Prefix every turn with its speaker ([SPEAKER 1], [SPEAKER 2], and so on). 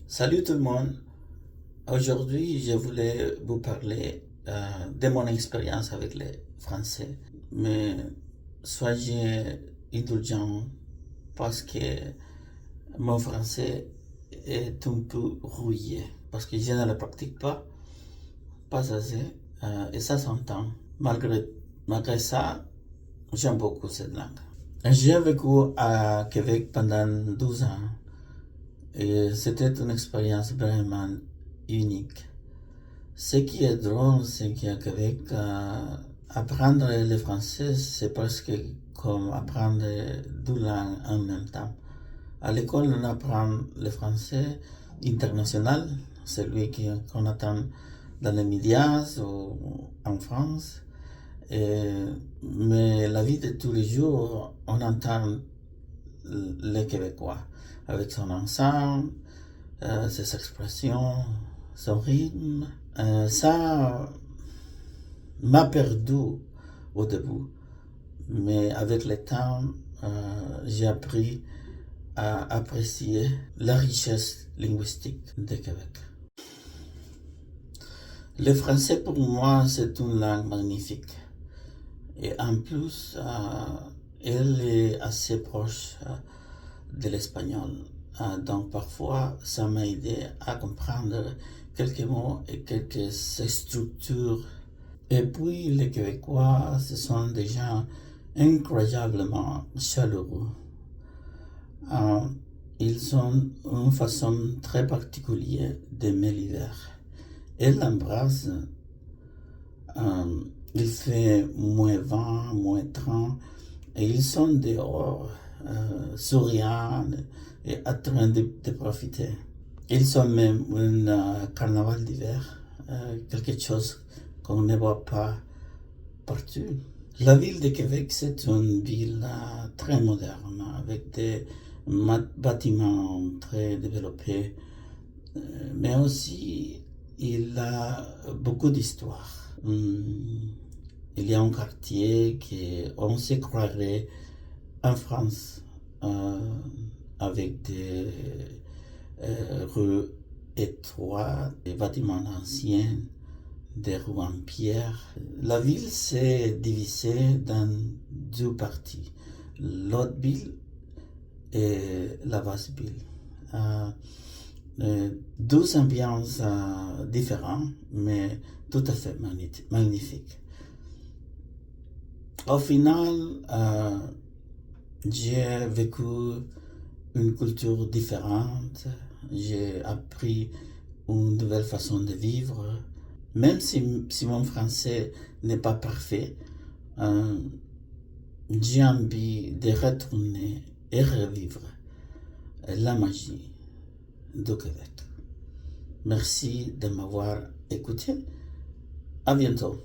[SPEAKER 1] Salut tout le monde. Aujourd'hui, je voulais vous parler de mon expérience avec les Français. Mais soyez indulgents parce que mon français est un peu rouillé. Parce que je ne le pratique pas assez. Et ça s'entend. Malgré ça, j'aime beaucoup cette langue. J'ai vécu à Québec pendant 12 ans. Et c'était une expérience vraiment unique. Ce qui est drôle, c'est qu'à Québec, apprendre le français, c'est presque comme apprendre deux langues en même temps. À l'école, on apprend le français international, celui qu'on attend dans les médias ou en France. Mais la vie de tous les jours, on entend le Québécois avec son ensemble, ses expressions, son rythme. Ça m'a perdu au début, mais avec le temps, j'ai appris à apprécier la richesse linguistique du Québec. Le français pour moi, c'est une langue magnifique. Et en plus, elle est assez proche de l'espagnol. Donc parfois, ça m'a aidé à comprendre quelques mots et quelques structures. Et puis, les Québécois, ce sont des gens incroyablement chaleureux. Euh, Ils ont une façon très particulière d'aimer l'hiver. Ils l'embrassent. Euh, il fait -20, -30, et ils sont dehors, souriants et en train de profiter. Ils ont même un carnaval d'hiver, quelque chose qu'on ne voit pas partout. La ville de Québec, c'est une ville très moderne, avec des bâtiments très développés, mais aussi il a beaucoup d'histoire. Il y a un quartier qu'on se croirait en France, avec des rues étroites, des bâtiments anciens, des rues en pierre. La ville s'est divisée dans deux parties, l'haute ville et la basse ville. Deux ambiances différentes, mais tout à fait magnifiques. Au final, j'ai vécu une culture différente, j'ai appris une nouvelle façon de vivre. Même si mon français n'est pas parfait, j'ai envie de retourner et revivre la magie du Québec. Merci de m'avoir écouté. À bientôt.